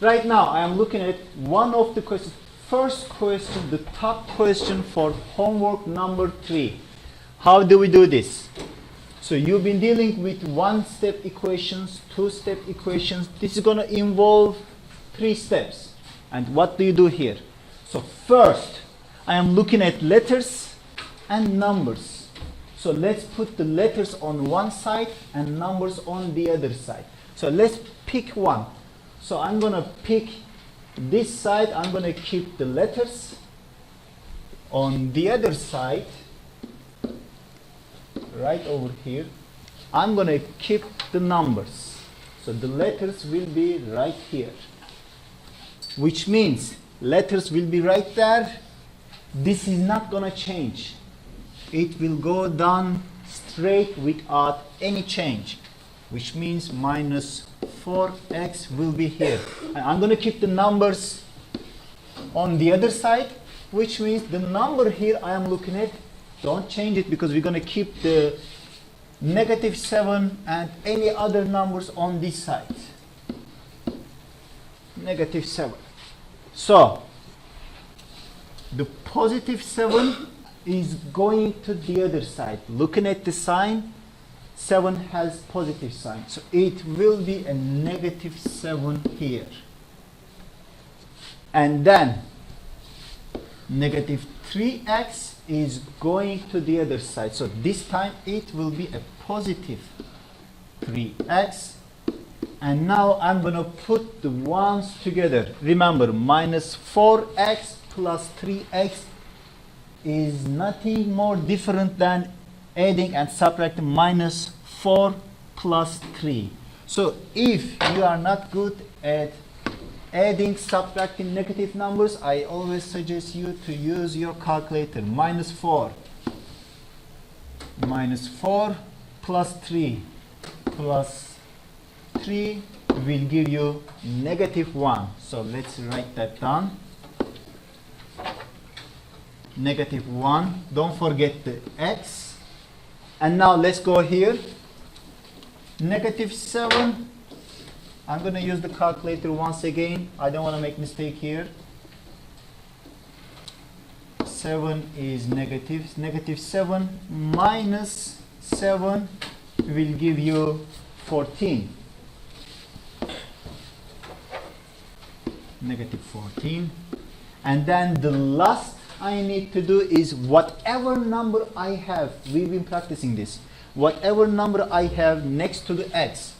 Right now, I am looking at one of the questions. First question, the top question for homework number 3. How do we do this? So you've been dealing with one-step equations, two-step equations. This is going to involve 3 steps. And what do you do here? So first, I am looking at letters and numbers. So let's put the letters on one side and numbers on the other side. So let's pick one. So I'm going to pick this side. I'm going to keep the letters. On the other side, right over here, I'm going to keep the numbers. So the letters will be right here. Which means letters will be right there. This is not going to change. It will go down straight without any change. Which means minus 4x will be here. And I'm going to keep the numbers on the other side. Which means the number here I am looking at, don't change it because we're going to keep the negative 7 and any other numbers on this side. Negative 7. So, the positive 7 is going to the other side. Looking at the sign, 7 has positive sign. So, it will be a negative 7 here. And then, negative 3x is going to the other side. So, this time it will be a positive 3x. And now I'm going to put the ones together. Remember, minus 4x plus 3x is nothing more different than adding and subtracting minus 4 plus 3. So if you are not good at adding, subtracting negative numbers, I always suggest you to use your calculator. Minus 4 plus 3 plus 3 will give you negative 1. So let's write that down. Negative 1. Don't forget the x. And now let's go here. Negative 7. I'm going to use the calculator once again. I don't want to make mistake here. 7 is negative. Negative 7 minus 7 will give you 14. Negative 14. And then the last I need to do is whatever number I have, we've been practicing this, whatever number I have next to the x,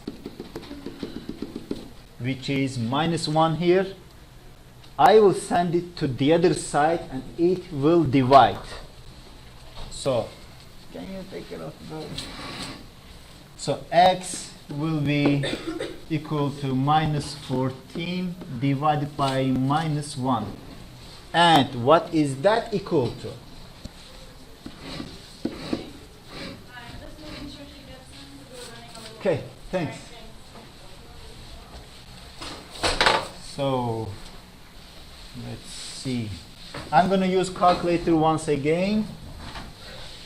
which is minus 1 here, I will send it to the other side and it will divide. So, can you take it off? So, x will be equal to minus 14 divided by minus 1. And what is that equal to? Okay, thanks. So, let's see. I'm going to use calculator once again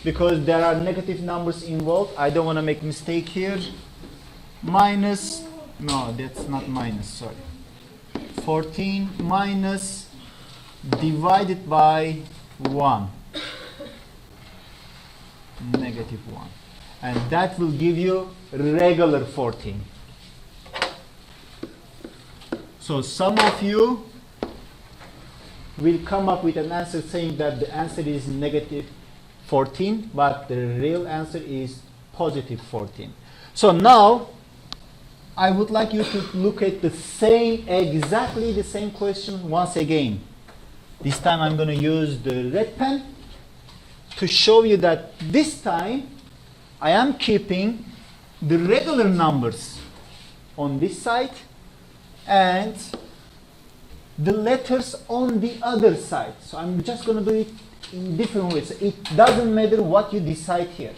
because there are negative numbers involved. I don't want to make mistake here. Minus, no, that's not minus, sorry. 14 minus divided by 1. Negative 1. And that will give you regular 14. So some of you will come up with an answer saying that the answer is negative 14, but the real answer is positive 14. So now, I would like you to look at the same, exactly the same question once again. This time I'm going to use the red pen to show you that this time I am keeping the regular numbers on this side and the letters on the other side. So I'm just going to do it in different ways. It doesn't matter what you decide here.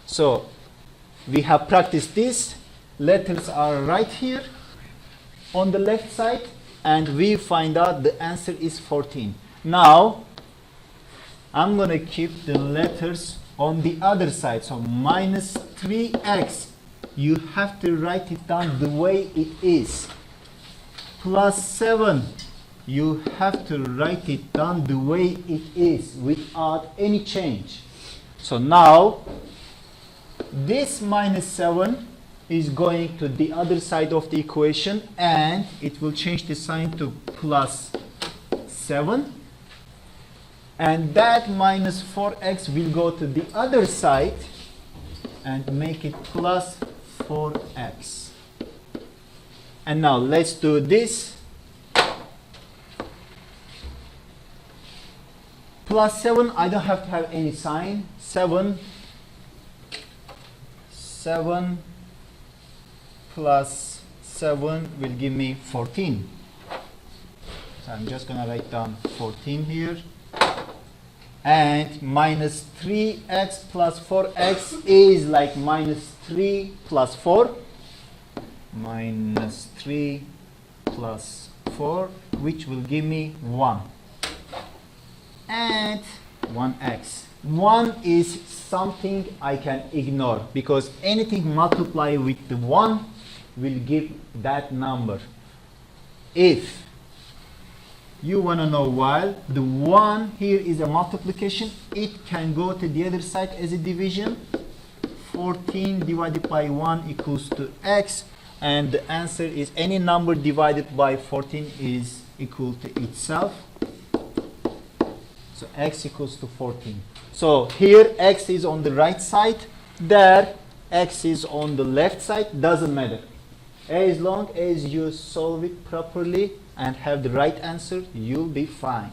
So we have practiced this. Letters are right here on the left side and we find out the answer is 14. Now I'm going to keep the letters on the other side. So minus 3x. You have to write it down the way it is. plus 7. You have to write it down the way it is without any change. So now this minus 7 is going to the other side of the equation, and it will change the sign to plus 7, and that minus 4x will go to the other side and make it plus 4x. And now let's do this. Plus 7, I don't have to have any sign. 7 plus 7 will give me 14. So I'm just going to write down 14 here. And minus 3x plus 4x is like minus 3 plus 4. Minus 3 plus 4, which will give me 1. And 1x. 1 is something I can ignore, because anything multiplied with the 1 will give that number. If you want to know why, the 1 here is a multiplication, it can go to the other side as a division. 14 divided by 1 equals to x, and the answer is any number divided by 14 is equal to itself. So x equals to 14. So here x is on the right side, there x is on the left side, doesn't matter. As long as you solve it properly and have the right answer, you'll be fine.